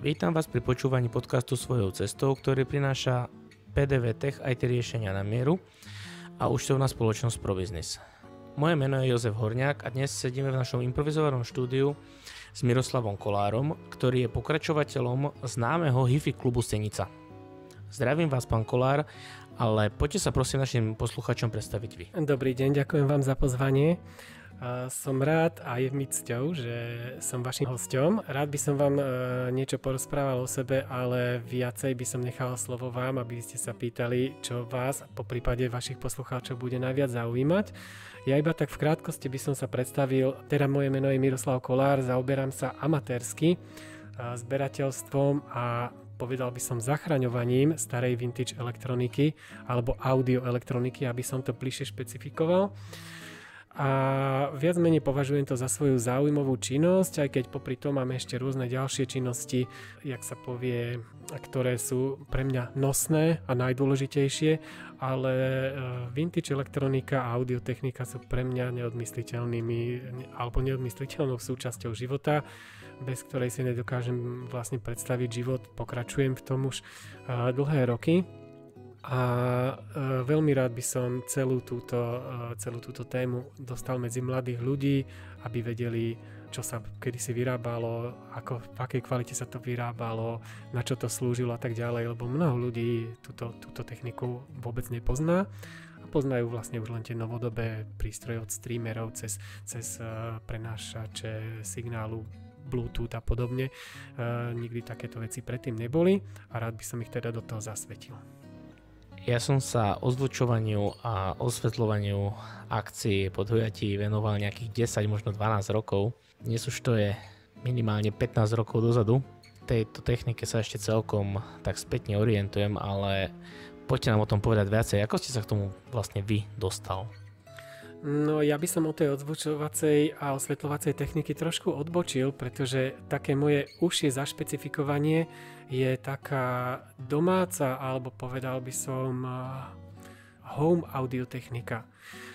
Vítam vás pri počúvaní podcastu Svojou cestou, ktorý prináša PDV Tech IT riešenia na mieru a účtovná spoločnosť ProBusiness. Moje meno je Jozef Horňák a dnes sedíme v našom improvizovanom štúdiu s Miroslavom Kolárom, ktorý je pokračovateľom známeho hifi klubu Senica. Zdravím vás, pán Kolár, ale poďte sa prosím našim poslucháčom predstaviť vy. Dobrý deň, ďakujem vám za pozvanie. Som rád a je mi cťou, že som vašim hosťom. Rád by som vám niečo porozprával o sebe, ale viacej by som nechal slovo vám, aby ste sa pýtali, čo vás, po prípade vašich poslucháčov, bude najviac zaujímať. Ja iba tak v krátkosti by som sa predstavil. Teda moje meno je Miroslav Kolár, zaoberám sa amatérsky zberateľstvom a povedal by som zachraňovaním starej vintage elektroniky alebo audio elektroniky, aby som to bližšie špecifikoval. A viac menej považujem to za svoju záujmovú činnosť, aj keď popri tom máme ešte rôzne ďalšie činnosti, jak sa povie, ktoré sú pre mňa nosné a najdôležitejšie, ale vintage elektronika a audiotechnika sú pre mňa neodmysliteľnou súčasťou života, bez ktorej si nedokážem vlastne predstaviť život. Pokračujem v tom už dlhé roky. A veľmi rád by som celú túto tému dostal medzi mladých ľudí, aby vedeli, čo sa kedysi vyrábalo, v akej kvalite sa to vyrábalo, na čo to slúžilo a tak ďalej, lebo mnoho ľudí túto techniku vôbec nepozná a poznajú vlastne už len tie novodobé prístroje od streamerov cez prenášače signálu, Bluetooth a podobne. Nikdy takéto veci predtým neboli a rád by som ich teda do toho zasvetil. Ja som sa ozvučovaniu a osvetľovaniu akcií podujatí venoval nejakých 10, možno 12 rokov. Dnes už to je minimálne 15 rokov dozadu. Tejto technike sa ešte celkom tak spätne orientujem, ale poďte nám o tom povedať viacej. Ako ste sa k tomu vlastne vy dostal? No ja by som od tej odzvučovacej a osvetľovacej techniky trošku odbočil, pretože také moje užšie zašpecifikovanie je taká domáca, alebo povedal by som home audiotechnika.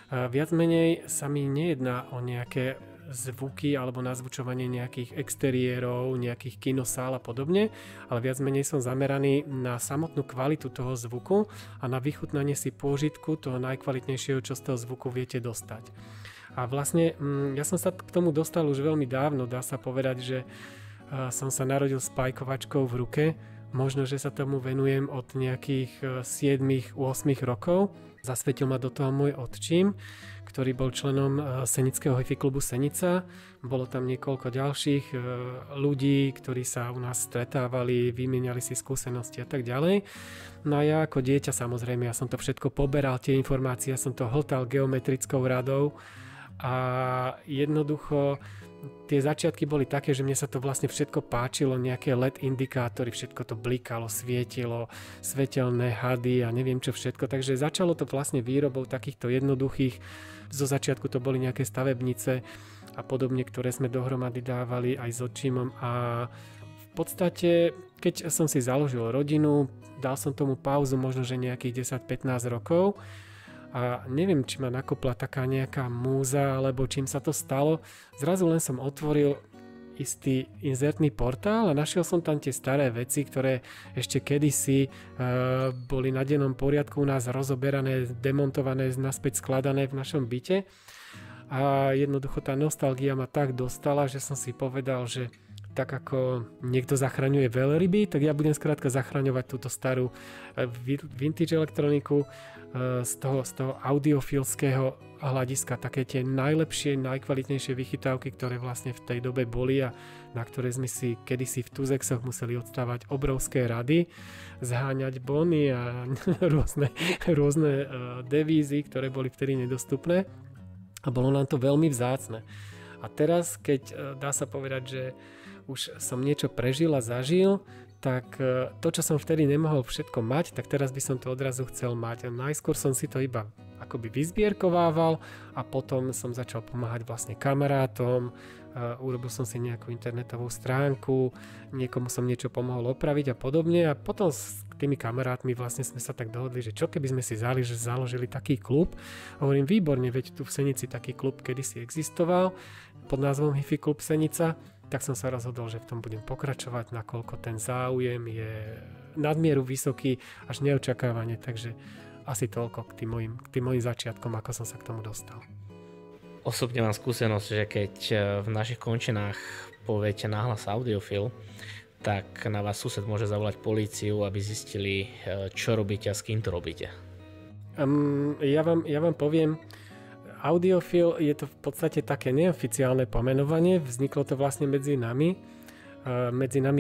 Viac menej sa mi nejedná o nejaké zvuky alebo nazvučovanie nejakých exteriérov, nejakých kinosál a podobne, ale viac menej som zameraný na samotnú kvalitu toho zvuku a na vychutnanie si pôžitku toho najkvalitnejšieho, čo z toho zvuku viete dostať. A vlastne ja som sa k tomu dostal už veľmi dávno, dá sa povedať, že som sa narodil s pajkovačkou v ruke, možno, že sa tomu venujem od nejakých 7-8 rokov. Zasvetil ma do toho môj otčím, ktorý bol členom Senického hifi klubu Senica. Bolo tam niekoľko ďalších ľudí, ktorí sa u nás stretávali, vymieniali si skúsenosti a tak ďalej. No a ja ako dieťa, samozrejme, ja som to všetko poberal, tie informácie, ja som to hltal geometrickou radou a jednoducho tie začiatky boli také, že mne sa to vlastne všetko páčilo, nejaké LED indikátory, všetko to blikalo, svietilo, svetelné hady a neviem čo všetko, takže začalo to vlastne výrobou takýchto jednoduchých, zo začiatku to boli nejaké stavebnice a podobne, ktoré sme dohromady dávali aj s otčímom a v podstate, keď som si založil rodinu, dal som tomu pauzu možno, že nejakých 10-15 rokov, a neviem, či ma nakopla taká nejaká múza, alebo čím sa to stalo. Zrazu len som otvoril istý inzertný portál a našiel som tam tie staré veci, ktoré ešte kedysi boli na dennom poriadku u nás rozoberané, demontované, naspäť skladané v našom byte. A jednoducho tá nostalgia ma tak dostala, že som si povedal, že tak ako niekto zachraňuje veľryby, tak ja budem skrátka zachraňovať túto starú vintage elektroniku z toho audiofilského hľadiska, také tie najlepšie, najkvalitnejšie vychytávky, ktoré vlastne v tej dobe boli a na ktoré sme si kedysi v Tuzexoch museli odstávať obrovské rady, zháňať bony a rôzne devízy, ktoré boli vtedy nedostupné a bolo nám to veľmi vzácne. A teraz, keď dá sa povedať, že už som niečo prežil a zažil, tak to, čo som vtedy nemohol všetko mať, tak teraz by som to odrazu chcel mať. A najskôr som si to iba akoby vyzbierkovával a potom som začal pomáhať vlastne kamarátom, urobil som si nejakú internetovú stránku, niekomu som niečo pomohol opraviť a podobne a potom s tými kamarátmi vlastne sme sa tak dohodli, že čo keby sme si založili taký klub. Hovorím, výborne, veď tu v Senici taký klub kedysi existoval pod názvom Hifi klub Senica. tak som sa rozhodol, že v tom budem pokračovať, nakoľko ten záujem je nadmieru vysoký až neočakávanie, takže asi toľko k tým mojim začiatkom, ako som sa k tomu dostal. Osobne mám skúsenosť, že keď v našich končinách poviete nahlas audiofil, tak na vás sused môže zavolať políciu, aby zistili, čo robíte a s kým to robíte. Ja vám poviem, audiofil je to v podstate také neoficiálne pomenovanie, vzniklo to vlastne medzi nami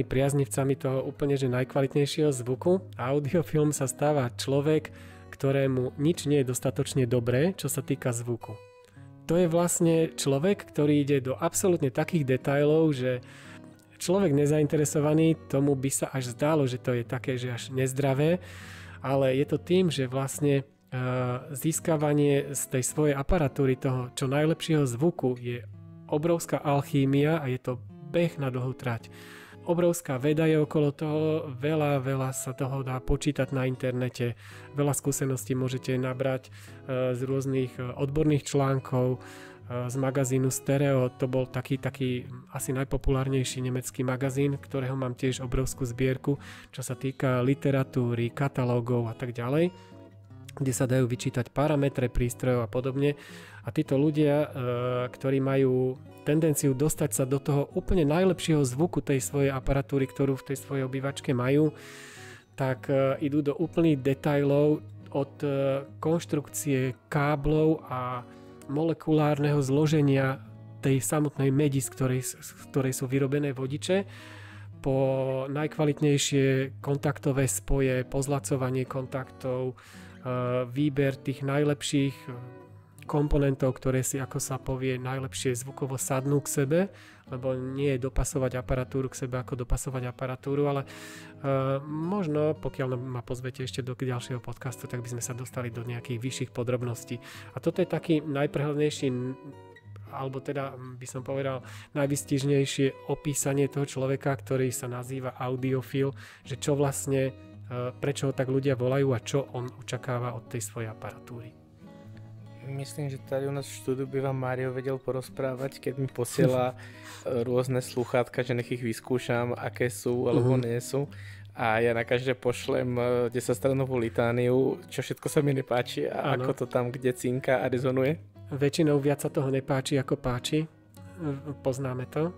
priaznivcami toho úplne že najkvalitnejšieho zvuku. Audiofilm sa stáva človek, ktorému nič nie je dostatočne dobré, čo sa týka zvuku. To je vlastne človek, ktorý ide do absolútne takých detailov, že človek nezainteresovaný, tomu by sa až zdálo, že to je také, že až nezdravé, ale je to tým, že vlastne získavanie z tej svojej aparatúry toho čo najlepšieho zvuku je obrovská alchýmia a je to beh na dlhú trať. Obrovská veda je okolo toho, veľa sa toho dá počítať na internete, veľa skúseností môžete nabrať z rôznych odborných článkov, z magazínu Stereo, to bol taký asi najpopulárnejší nemecký magazín, ktorého mám tiež obrovskú zbierku, čo sa týka literatúry, katalógov a tak ďalej, kde sa dajú vyčítať parametre prístrojov a podobne. A títo ľudia, ktorí majú tendenciu dostať sa do toho úplne najlepšieho zvuku tej svojej aparatúry, ktorú v tej svojej obývačke majú, tak idú do úplných detailov od konštrukcie káblov a molekulárneho zloženia tej samotnej medi, z ktorej sú vyrobené vodiče, po najkvalitnejšie kontaktové spoje, pozlacovanie kontaktov, výber tých najlepších komponentov, ktoré si, ako sa povie, najlepšie zvukovo sadnú k sebe, lebo nie je dopasovať aparatúru k sebe ako dopasovať aparatúru, ale možno, pokiaľ ma pozvete ešte do ďalšieho podcastu, tak by sme sa dostali do nejakých vyšších podrobností. A toto je taký najprehľadnejší, alebo teda by som povedal najvystižnejšie opísanie toho človeka, ktorý sa nazýva audiofil, že čo vlastne, prečo ho tak ľudia volajú a čo on očakáva od tej svojej aparatúry. Myslím, že tady u nás v štúdiu by vám Mário vedel porozprávať, keď mi posiela rôzne sluchátka, že nech ich vyskúšam, aké sú alebo nie sú. A ja na každé pošlem 10-stranovú litániu, čo všetko sa mi nepáči a ako to tam kde cinka a rezonuje. Väčšinou viac sa toho nepáči ako páči. Poznáme to.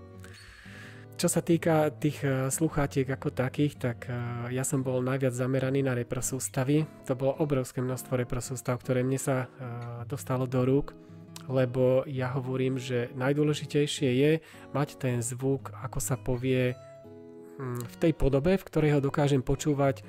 Čo sa týka tých sluchátiek ako takých, tak ja som bol najviac zameraný na reprosústavy. To bolo obrovské množstvo reprosústav, ktoré mne sa dostalo do rúk, lebo ja hovorím, že najdôležitejšie je mať ten zvuk, ako sa povie, v tej podobe, v ktorej ho dokážem počúvať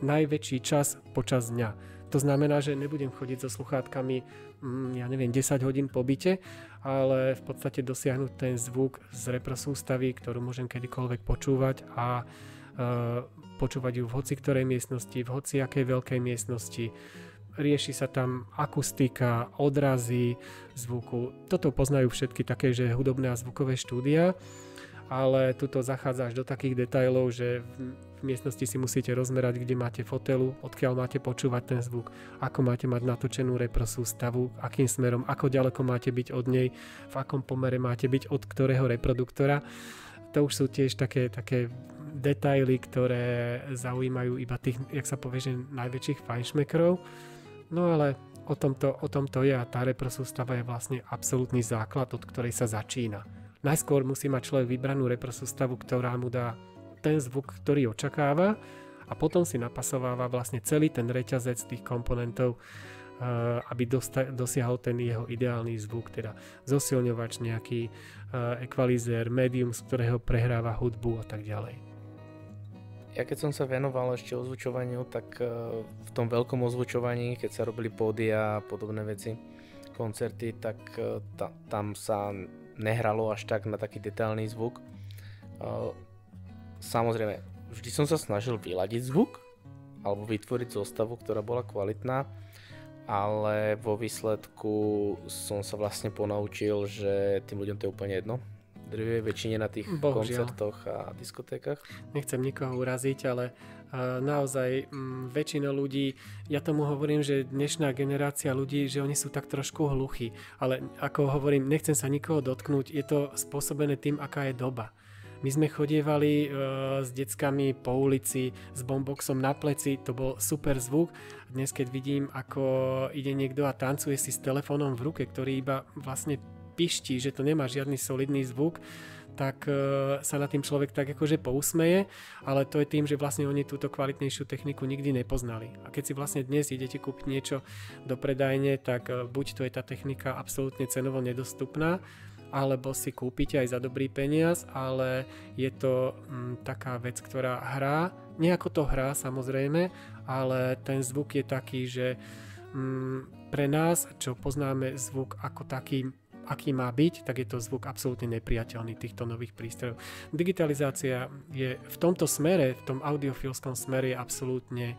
najväčší čas počas dňa. To znamená, že nebudem chodiť so sluchátkami 10 hodín po byte, ale v podstate dosiahnuť ten zvuk z reprosústavy, ktorú môžem kedykoľvek počúvať a počúvať ju v hoci ktorej miestnosti, v hoci akej veľkej miestnosti. Rieši sa tam akustika, odrazy zvuku. Toto poznajú všetky také, že hudobné a zvukové štúdia, ale tuto zachádza až do takých detailov, že v miestnosti si musíte rozmerať, kde máte fotelu, odkiaľ máte počúvať ten zvuk, ako máte mať natočenú reprosústavu, akým smerom, ako ďaleko máte byť od nej, v akom pomere máte byť od ktorého reproduktora. To už sú tiež také detaily, ktoré zaujímajú iba tých, jak sa povie, že najväčších fajnšmekrov. No ale o tomto je a tá reprosústava je vlastne absolútny základ, od ktorej sa začína. Najskôr musí mať človek vybranú reprosústavu, ktorá mu dá ten zvuk, ktorý očakáva a potom si napasováva vlastne celý ten reťazec tých komponentov, aby dosiahol ten jeho ideálny zvuk, teda zosilňovač, nejaký ekvalizér, médium, z ktorého prehráva hudbu a tak ďalej. Ja keď som sa venoval ešte ozvučovaniu, tak v tom veľkom ozvučovaní, keď sa robili pódia a podobné veci, koncerty, tak tam sa nehralo až tak na taký detailný zvuk. Samozrejme, vždy som sa snažil vyladiť zvuk alebo vytvoriť zostavu, ktorá bola kvalitná, ale vo výsledku som sa vlastne ponaučil, že tým ľuďom to je úplne jedno. drvivej väčšine na tých koncertoch a diskotékach. Nechcem nikoho uraziť, ale naozaj väčšina ľudí, ja tomu hovorím, že dnešná generácia ľudí, že oni sú tak trošku hluchí, ale ako hovorím, nechcem sa nikoho dotknúť, je to spôsobené tým, aká je doba. My sme chodievali s deckami po ulici s boomboxom na pleci, to bol super zvuk. Dnes keď vidím, ako ide niekto a tancuje si s telefónom v ruke, ktorý iba vlastne piští, že to nemá žiadny solidný zvuk, tak sa na tým človek tak akože pousmeje, ale to je tým, že vlastne oni túto kvalitnejšiu techniku nikdy nepoznali. A keď si vlastne dnes idete kúpiť niečo do predajne, tak buď to je tá technika absolútne cenovo nedostupná, alebo si kúpite aj za dobrý peniaz, ale je to taká vec, ktorá hrá, nejako to hrá samozrejme, ale ten zvuk je taký, že pre nás, čo poznáme zvuk ako taký, aký má byť, tak je to zvuk absolútne nepriateľný týchto nových prístrojov. Digitalizácia je v tomto smere, v tom audiofilskom smere je absolútne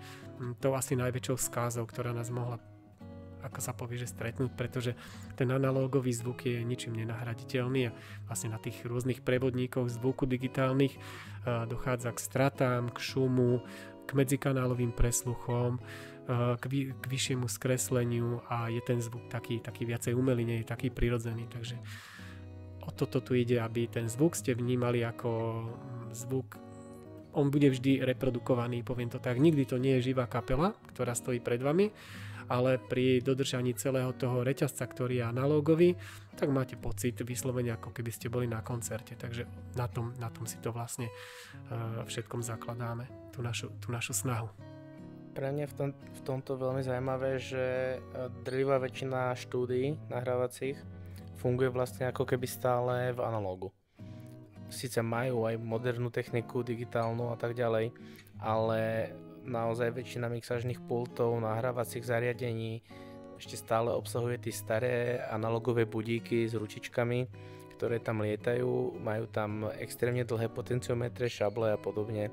tou asi najväčšou skázou, ktorá nás mohla, ako sa povie, že stretnúť, pretože ten analógový zvuk je ničím nenahraditeľný a vlastne na tých rôznych prevodníkoch zvuku digitálnych dochádza k stratám, k šumu, k medzikanálovým presluchom, k vyššiemu skresleniu a je ten zvuk taký viacej umelý, nie je taký prirodzený, takže o toto tu ide, aby ten zvuk ste vnímali ako zvuk, on bude vždy reprodukovaný, poviem to tak, nikdy to nie je živá kapela, ktorá stojí pred vami, ale pri dodržaní celého toho reťazca, ktorý je analógový, tak máte pocit vyslovene, ako keby ste boli na koncerte. Takže na tom si to vlastne všetkom zakladáme, tú našu snahu. Pre mňa v tomto veľmi zaujímavé, že drvivá väčšina štúdií nahrávacích funguje vlastne ako keby stále v analógu. Síce majú aj modernú techniku, digitálnu a tak ďalej, ale naozaj väčšina mixážnych pultov, nahrávacích zariadení ešte stále obsahuje tie staré analogové budíky s ručičkami, ktoré tam lietajú, majú tam extrémne dlhé potenciometre, šable a podobne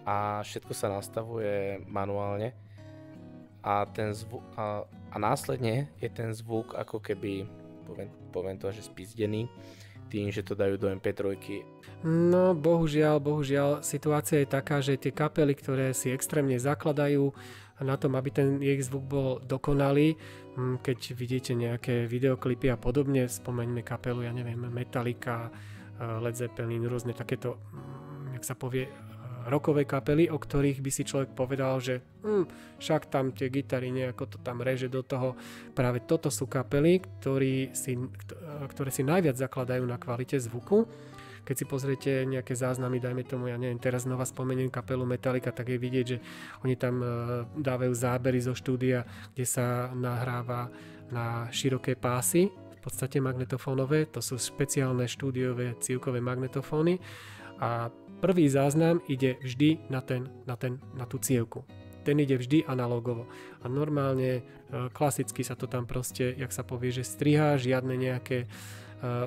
a všetko sa nastavuje manuálne a následne je ten zvuk ako keby, poviem to, že spizdený tým, že to dajú do MP3. No bohužiaľ, situácia je taká, že tie kapely, ktoré si extrémne zakladajú na tom, aby ten ich zvuk bol dokonalý, keď vidíte nejaké videoklipy a podobne, spomeňme kapelu, ja neviem, Metallica, Led Zeppelin, rôzne takéto, jak sa povie, rockové kapely, o ktorých by si človek povedal, že však tam tie gitary nejako to tam reže do toho. Práve toto sú kapely, ktoré si najviac zakladajú na kvalite zvuku. Keď si pozriete nejaké záznamy, dajme tomu, ja neviem, teraz znova spomeniem kapelu Metallica, tak je vidieť, že oni tam dávajú zábery zo štúdia, kde sa nahráva na široké pásy, v podstate magnetofónové, to sú špeciálne štúdiové cívkové magnetofóny a prvý záznam ide vždy na tú cievku. Ten ide vždy analogovo. A normálne, klasicky sa to tam proste, jak sa povie, že strihá, žiadne nejaké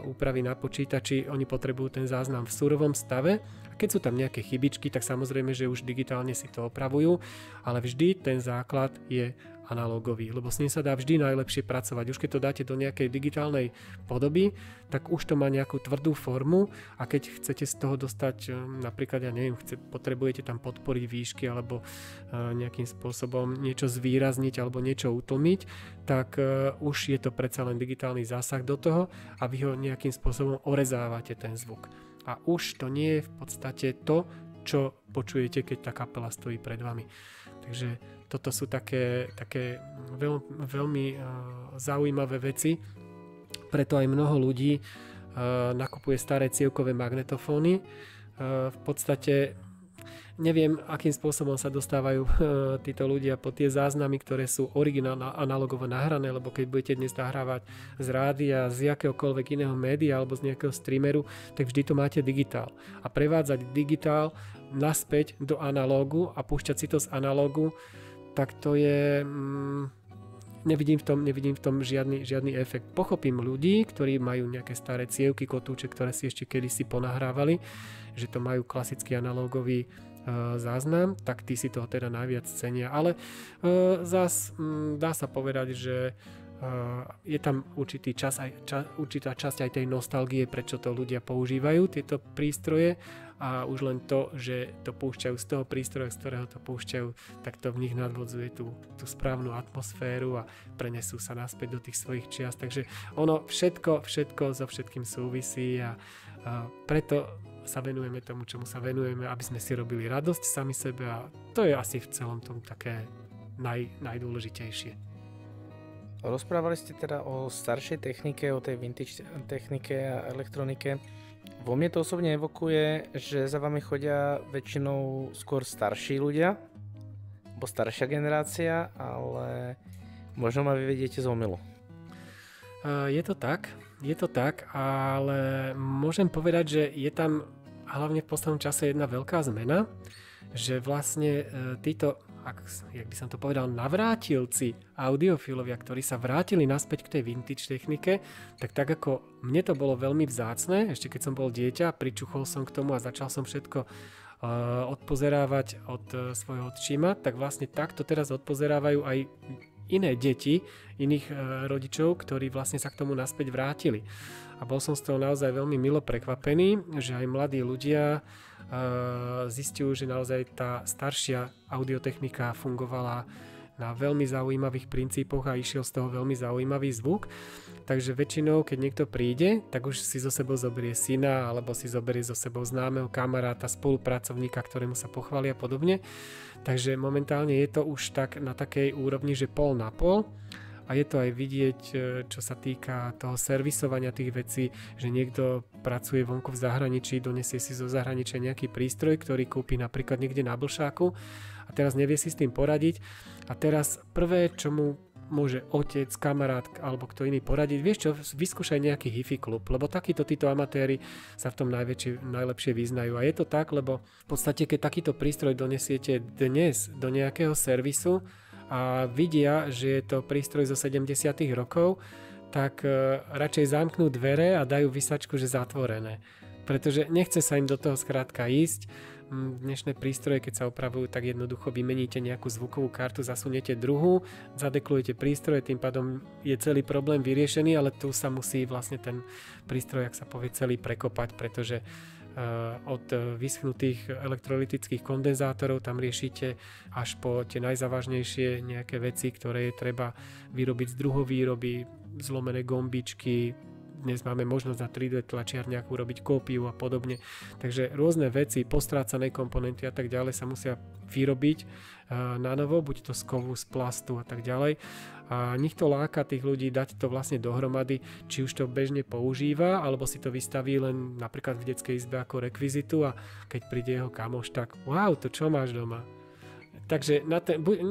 úpravy na počítači, oni potrebujú ten záznam v surovom stave. A keď sú tam nejaké chybičky, tak samozrejme, že už digitálne si to opravujú, ale vždy ten základ je analógový, lebo s ním sa dá vždy najlepšie pracovať. Už keď to dáte do nejakej digitálnej podoby, tak už to má nejakú tvrdú formu a keď chcete z toho dostať napríklad, ja neviem, potrebujete tam podporiť výšky alebo nejakým spôsobom niečo zvýrazniť alebo niečo utlmiť, tak už je to predsa len digitálny zásah do toho a vy ho nejakým spôsobom orezávate ten zvuk. A už to nie je v podstate to, čo počujete, keď tá kapela stojí pred vami. Takže toto sú také veľmi zaujímavé veci, preto aj mnoho ľudí nakupuje staré cievkové magnetofóny. V podstate neviem, akým spôsobom sa dostávajú títo ľudia po tie záznamy, ktoré sú originálne analogovo nahrané, lebo keď budete dnes nahrávať z rádia, z jakéhokoľvek iného média alebo z nejakého streameru, tak vždy to máte digitál. A prevádzať digitál naspäť do analógu a púšťať si to z analógu, tak to je... Nevidím v tom žiadny efekt. Pochopím ľudí, ktorí majú nejaké staré cievky, kotúče, ktoré si ešte kedysi ponahrávali, že to majú klasický analógový záznam, tak tí si toho teda najviac cenia. Ale zas dá sa povedať, že je tam určitá časť aj tej nostalgie, prečo to ľudia používajú, tieto prístroje, a už len to, že to púšťajú z toho prístroja, z ktorého to púšťajú, tak to v nich nadvodzuje tú správnu atmosféru a prenesú sa naspäť do tých svojich čiast. Takže ono všetko so všetkým súvisí a preto sa venujeme tomu, čomu sa venujeme, aby sme si robili radosť sami sebe, a to je asi v celom tom také najdôležitejšie. Rozprávali ste teda o staršej technike, o tej vintage technike a elektronike. Vo mne to osobne evokuje, že za vami chodia väčšinou skôr starší ľudia, alebo staršia generácia, ale možno ma vyvediete z omylu. Je to tak, ale môžem povedať, že je tam hlavne v poslednom čase jedna veľká zmena, že vlastne títo, jak by som to povedal, navrátilci audiofilovia, ktorí sa vrátili naspäť k tej vintage technike, tak ako mne to bolo veľmi vzácne, ešte keď som bol dieťa, pričuchol som k tomu a začal som všetko odpozerávať od svojho otčíma, tak vlastne takto teraz odpozerávajú aj iné deti, iných rodičov, ktorí vlastne sa k tomu naspäť vrátili. A bol som z toho naozaj veľmi milo prekvapený, že aj mladí ľudia zistujú, že naozaj tá staršia audiotechnika fungovala na veľmi zaujímavých princípoch a išiel z toho veľmi zaujímavý zvuk. Takže väčšinou, keď niekto príde, tak už si so sebou zoberie syna alebo si zoberie so sebou známeho kamaráta, spolupracovníka, ktorému sa pochvália a podobne. Takže momentálne je to už tak na takej úrovni, že pol na pol. A je to aj vidieť, čo sa týka toho servisovania tých vecí, že niekto pracuje vonku v zahraničí, donesie si zo zahraničia nejaký prístroj, ktorý kúpi napríklad niekde na Blšáku a teraz nevie si s tým poradiť. A teraz prvé, čo mu môže otec, kamarát alebo kto iný poradiť, vieš čo, vyskúšaj nejaký hi-fi klub, lebo títo amatéri sa v tom najlepšie vyznajú. A je to tak, lebo v podstate, keď takýto prístroj donesiete dnes do nejakého servisu, a vidia, že je to prístroj zo 70. rokov, tak radšej zamknú dvere a dajú vysačku, že zatvorené. Pretože nechce sa im do toho skrátka ísť. Dnešné prístroje, keď sa opravujú, tak jednoducho vymeníte nejakú zvukovú kartu, zasuniete druhú, zadeklujete prístroje, tým pádom je celý problém vyriešený, ale tu sa musí vlastne ten prístroj, ak sa povie, celý prekopať, pretože od vyschnutých elektrolytických kondenzátorov tam riešite až po tie najzávažnejšie nejaké veci, ktoré je treba vyrobiť z druhovýroby, zlomené gombičky. Dnes máme možnosť na 3D tlačiarniach urobiť kópiu a podobne. Takže rôzne veci, postrácané komponenty a tak ďalej sa musia vyrobiť na novo, buď to z kovu, z plastu a tak ďalej. A nich to láka tých ľudí dať to vlastne dohromady, či už to bežne používa, alebo si to vystaví len napríklad v detskej izbe ako rekvizitu a keď príde jeho kamoš, tak wow, to čo máš doma? Takže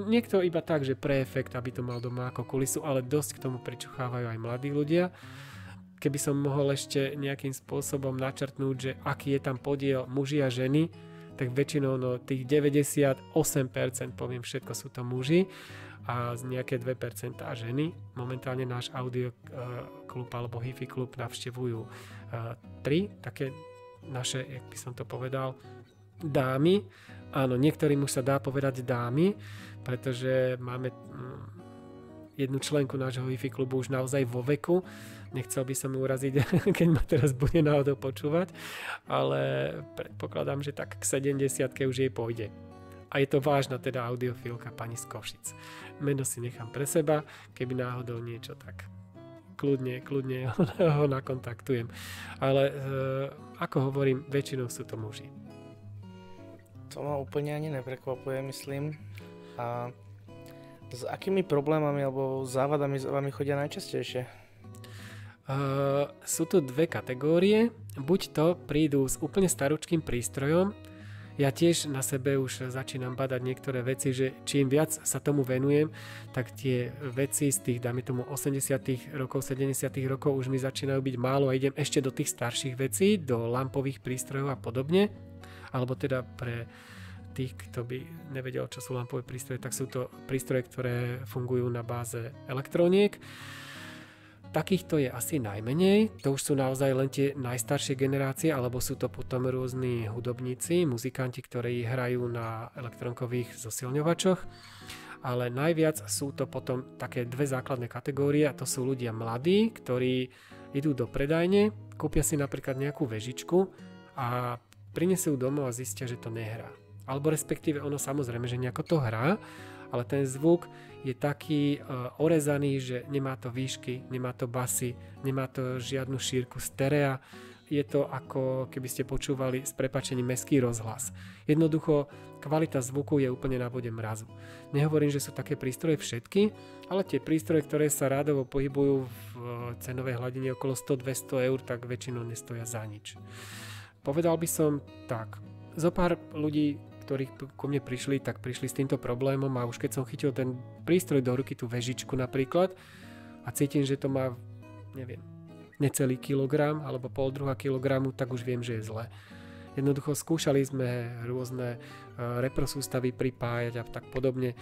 niekto iba tak, že pre efekt, aby to mal doma ako kulisu, ale dosť k tomu pričuchávajú aj mladí ľudia. Keby som mohol ešte nejakým spôsobom načrtnúť, že aký je tam podiel muži a ženy, tak väčšinou tých 98% poviem všetko sú to muži a z nejaké 2% ženy. Momentálne náš audio klub alebo hi-fi klub navštevujú 3 také naše, jak by som to povedal, dámy. Áno, niektorým už sa dá povedať dámy, pretože máme jednu členku nášho hi-fi klubu už naozaj vo veku. Nechcel by som ju uraziť, keď ma teraz bude náhodou počúvať, ale predpokladám, že tak k 70-ke už jej pôjde. A je to vážna teda audiofilka pani z Košic. Meno si nechám pre seba, keby náhodou niečo, tak kľudne ho nakontaktujem. Ale ako hovorím, väčšinou sú to muži. To ma úplne ani neprekvapuje, myslím. A s akými problémami alebo závadami za vami chodia najčastejšie? Sú tu dve kategórie. Buď to prídu s úplne staručkým prístrojom. Ja tiež na sebe už začínam badať niektoré veci, že čím viac sa tomu venujem, tak tie veci z tých, dáme tomu 80 rokov, 70 rokov už mi začínajú byť málo a idem ešte do tých starších vecí, do lampových prístrojov a podobne. Alebo teda pre tých, kto by nevedel, čo sú lampové prístroje, tak sú to prístroje, ktoré fungujú na báze elektróniek. Takýchto je asi najmenej, to už sú naozaj len tie najstaršie generácie, alebo sú to potom rôzni hudobníci, muzikanti, ktorí hrajú na elektronkových zosilňovačoch. ale najviac sú to potom také dve základné kategórie a to sú ľudia mladí, ktorí idú do predajne, kúpia si napríklad nejakú vežičku a prinesú domov a zistia, že to nehrá. Alebo respektíve ono samozrejme, že nejako to hrá, ale ten zvuk je taký orezaný, že nemá to výšky, nemá to basy, nemá to žiadnu šírku stereo. Je to ako keby ste počúvali s prepáčením mestský rozhlas. Jednoducho kvalita zvuku je úplne na bode mrazu. Nehovorím, že sú také prístroje všetky, ale tie prístroje, ktoré sa rádovo pohybujú v cenovej hladine okolo 100-200 eur, tak väčšinou nestoja za nič. Povedal by som tak, zo pár ľudí, ktorí ku mne prišli, tak prišli s týmto problémom a už keď som chytil ten prístroj do ruky, tú vežičku napríklad a cítim, že to má, neviem, necelý kilogram alebo 0,5 kilogramu, tak už viem, že je zle. Jednoducho skúšali sme rôzne reprosústavy pripájať a tak podobne.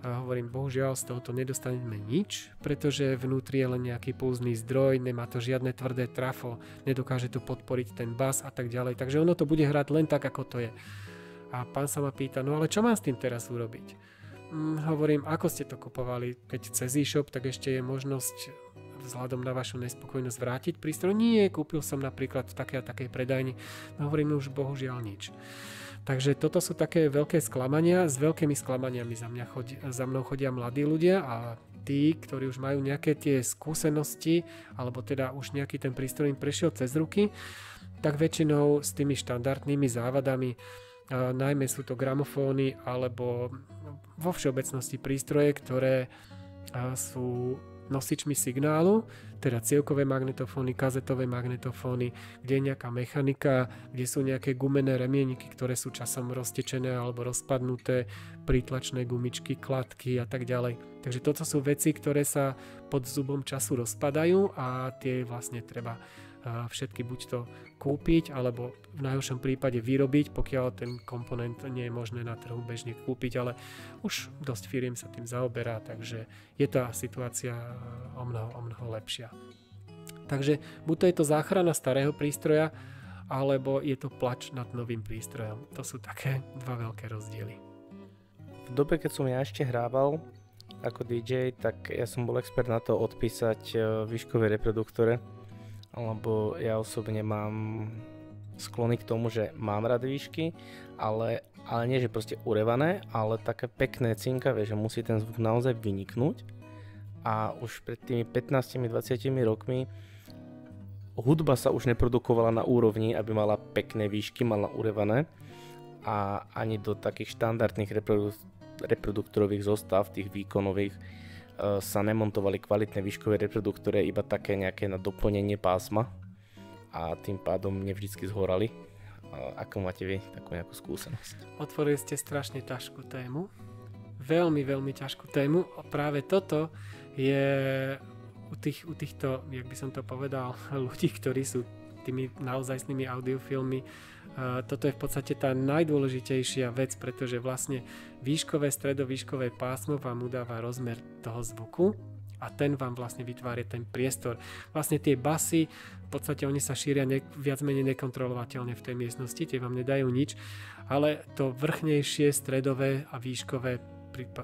Hovorím, bohužiaľ z tohoto nedostaneme nič, pretože vnútri je len nejaký pulzný zdroj, nemá to žiadne tvrdé trafo, nedokáže to podporiť ten bas a tak ďalej. Takže ono to bude hrať len tak, ako to je. A pán sa ma pýta, no ale čo mám s tým teraz urobiť? Hovorím, ako ste to kupovali? Keď cez e-shop, tak ešte je možnosť vzhľadom na vašu nespokojnosť vrátiť prístroj. Nie, kúpil som napríklad v takej a takej predajni. No hovorím, už bohužiaľ nič. Takže toto sú také veľké sklamania. S veľkými sklamaniami za mnou chodia mladí ľudia a tí, ktorí už majú nejaké tie skúsenosti, alebo teda už nejaký ten prístroj im prešiel cez ruky, tak väčšinou s tými štandardnými závadami, najmä sú to gramofóny alebo vo všeobecnosti prístroje, ktoré sú nosičmi signálu, teda cievkové magnetofóny, kazetové magnetofóny, kde je nejaká mechanika, kde sú nejaké gumené remieniky, ktoré sú časom roztečené alebo rozpadnuté, prítlačné gumičky, kladky a tak ďalej. Takže toto sú veci, ktoré sa pod zubom času rozpadajú a tie vlastne treba všetky buď to kúpiť, alebo v najhoršom prípade vyrobiť, pokiaľ ten komponent nie je možné na trhu bežne kúpiť, ale už dosť firiem sa tým zaoberá, takže je tá situácia o mnoho lepšia. Takže buď to je to záchrana starého prístroja, alebo je to plač nad novým prístrojom. To sú také dva veľké rozdiely. V dobe, keď som ja ešte hrával ako DJ, tak ja som bol expert na to odpísať výškové reproduktore, lebo ja osobne mám sklony k tomu, že mám rád výšky, ale nie, že proste urevané, ale také pekné cinkavé, že musí ten zvuk naozaj vyniknúť. A už pred tými 15-20 rokmi hudba sa už neprodukovala na úrovni, aby mala pekné výšky, mala urevané, a ani do takých štandardných reproduktorových zostav, tých výkonových, sa nemontovali kvalitné výškové reproduktore, iba také nejaké na doplnenie pásma a tým pádom nevždycky zhorali. Ako máte vy takú nejakú skúsenosť? Otvorili ste strašne ťažkú tému. Veľmi, veľmi ťažkú tému. A práve toto je u týchto, jak by som to povedal, ľudí, ktorí sú tými naozajstnými audiofilmy, toto je v podstate tá najdôležitejšia vec, pretože vlastne výškové, stredovýškové pásmo vám udáva rozmer toho zvuku a ten vám vlastne vytvára ten priestor. Vlastne tie basy, v podstate oni sa šíria viac menej nekontrolovateľne v tej miestnosti, tie vám nedajú nič, ale to vrchnejšie, stredové a výškové,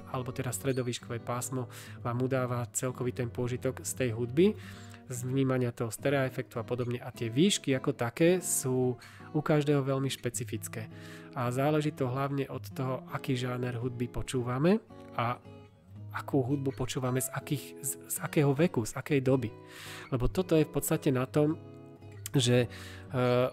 alebo teda stredovýškové pásmo vám udáva celkový ten pôžitok z tej hudby, z vnímania toho stereo efektu a podobne. A tie výšky ako také sú u každého veľmi špecifické. A záleží to hlavne od toho, aký žáner hudby počúvame a akú hudbu počúvame z akého veku, z akej doby. Lebo toto je v podstate na tom, že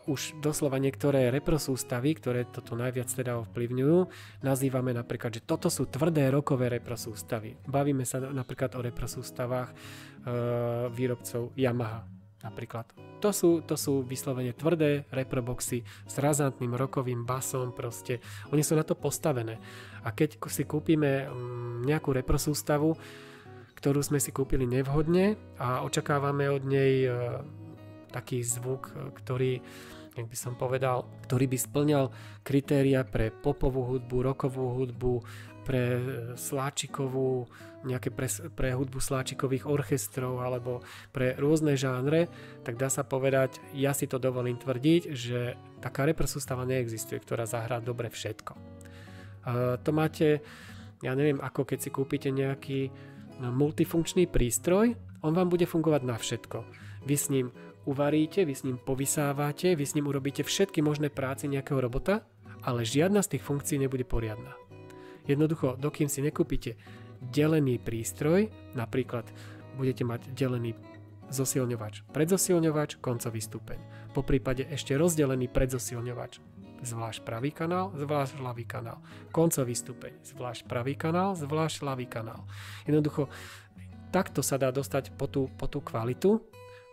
už doslova niektoré reprosústavy, ktoré toto najviac teda ovplyvňujú, nazývame napríklad, že toto sú tvrdé rockové reprosústavy. Bavíme sa napríklad o reprosústavách výrobcov Yamaha napríklad. To sú vyslovene tvrdé reproboxy s razantným rockovým basom, proste. Oni sú na to postavené. A keď si kúpime nejakú reprosústavu, ktorú sme si kúpili nevhodne a očakávame od nej taký zvuk, ktorý, jak by som povedal, ktorý by splňal kritéria pre popovú hudbu, rockovú hudbu, pre sláčikovú, nejaké pre hudbu sláčikových orchestrov alebo pre rôzne žánre, tak dá sa povedať, ja si to dovolím tvrdiť, že taká reprosústava neexistuje, ktorá zahrá dobre všetko. To máte Ja neviem, ako keď si kúpite nejaký multifunkčný prístroj, on vám bude fungovať na všetko. Vy s ním uvaríte, vy s ním povysávate, vy s ním urobíte všetky možné práce nejakého robota, ale žiadna z tých funkcií nebude poriadna. Jednoducho, dokým si nekúpite delený prístroj, napríklad budete mať delený zosilňovač, predzosilňovač, koncový stupeň. Po prípade ešte rozdelený predzosilňovač, zvlášť pravý kanál, zvlášť ľavý kanál. Koncový stupeň, zvlášť pravý kanál, zvlášť ľavý kanál. Jednoducho, takto sa dá dostať po tú kvalitu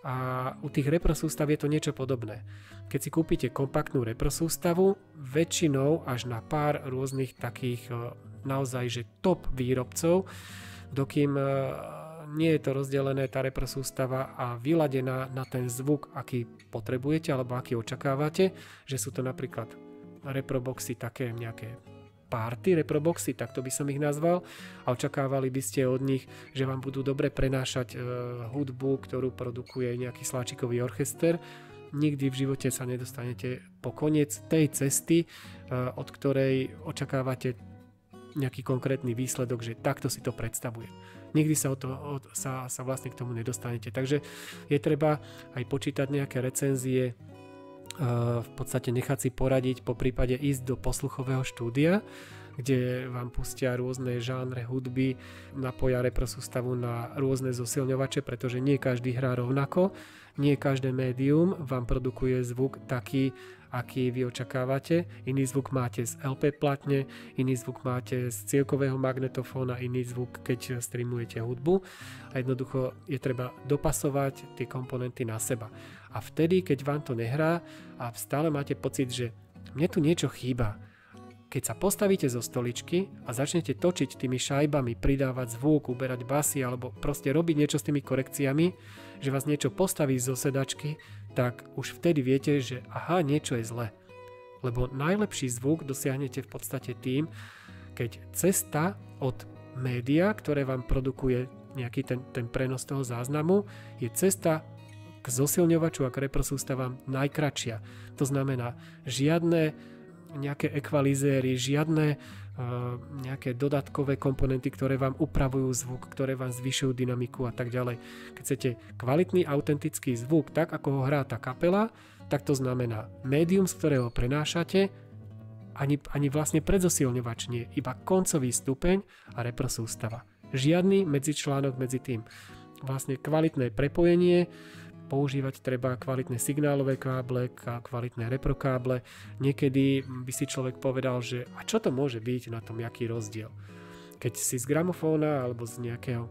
a u tých reprosústav je to niečo podobné. Keď si kúpite kompaktnú reprosústavu, väčšinou až na pár rôznych takých naozaj že top výrobcov, dokým nie je to rozdelené, tá reprosústava a vyladená na ten zvuk, aký potrebujete alebo aký očakávate, že sú to napríklad reproboxy, také nejaké party reproboxy, takto by som ich nazval, a očakávali by ste od nich, že vám budú dobre prenášať hudbu, ktorú produkuje nejaký sláčikový orchester. Nikdy v živote sa nedostanete po koniec tej cesty, od ktorej očakávate nejaký konkrétny výsledok, že takto si to predstavuje. Nikdy sa vlastne k tomu nedostanete. Takže je treba aj počítať nejaké recenzie, v podstate nechať si poradiť, po prípade ísť do posluchového štúdia, kde vám pustia rôzne žánre hudby, napoja reprosústavu na rôzne zosilňovače, pretože nie každý hrá rovnako, nie každé médium vám produkuje zvuk taký, aký vy očakávate. Iný zvuk máte z LP platne, iný zvuk máte z cievkového magnetofóna, iný zvuk, keď streamujete hudbu. A jednoducho je treba dopasovať tie komponenty na seba. A vtedy, keď vám to nehrá a stále máte pocit, že mne tu niečo chýba, keď sa postavíte zo stoličky a začnete točiť tými šajbami, pridávať zvuk, uberať basy alebo proste robiť niečo s tými korekciami, že vás niečo postaví zo sedačky, tak už vtedy viete, že aha, niečo je zle. Lebo najlepší zvuk dosiahnete v podstate tým, keď cesta od média, ktoré vám produkuje nejaký ten prenos toho záznamu, je cesta k zosilňovaču a k reprosústavám najkratšia. To znamená žiadne nejaké ekvalizéry, žiadne nejaké dodatkové komponenty, ktoré vám upravujú zvuk, ktoré vám zvyšujú dynamiku a tak ďalej. Keď chcete kvalitný, autentický zvuk, tak ako ho hrá tá kapela, tak to znamená médium, z ktorého prenášate, ani vlastne predzosilňovač nie, iba koncový stupeň a reprosústava. Žiadny medzičlánok medzi tým. Vlastne kvalitné prepojenie, používať treba kvalitné signálové káble, kvalitné reprokáble. Niekedy by si človek povedal, že a čo to môže byť na tom, jaký rozdiel. Keď si z gramofóna alebo z nejakého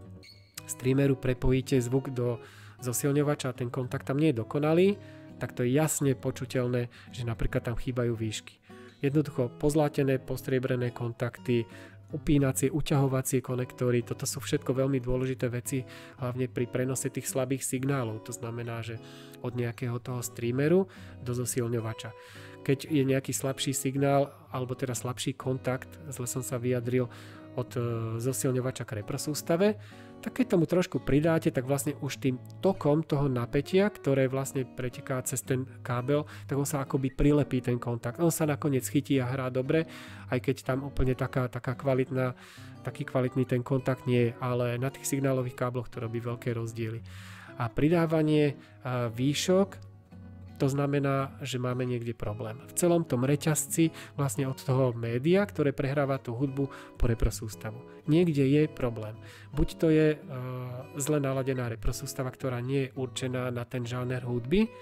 streameru prepojíte zvuk do zosilňovača a ten kontakt tam nie je dokonalý, tak to je jasne počuteľné, že napríklad tam chýbajú výšky. Jednoducho pozlátené, postriebrené kontakty, upínacie, uťahovacie konektory, toto sú všetko veľmi dôležité veci, hlavne pri prenose tých slabých signálov. To znamená, že od nejakého toho streameru do zosilňovača. Keď je nejaký slabší signál, alebo teda slabší kontakt, zle som sa vyjadril, od zosilňovača k reprosústave, tak keď tomu trošku pridáte, tak vlastne už tým tokom toho napätia, ktoré vlastne preteká cez ten kábel, tak on sa akoby prilepí ten kontakt. On sa nakoniec chytí a hrá dobre, aj keď tam úplne taký kvalitný ten kontakt nie je, ale na tých signálových kábloch to robí veľké rozdiely. A pridávanie výšok, to znamená, že máme niekde problém. V celom tom reťazci vlastne od toho média, ktoré prehráva tú hudbu po reprosústavu. Niekde je problém. Buď to je zle naladená reprosústava, ktorá nie je určená na ten žáner hudby,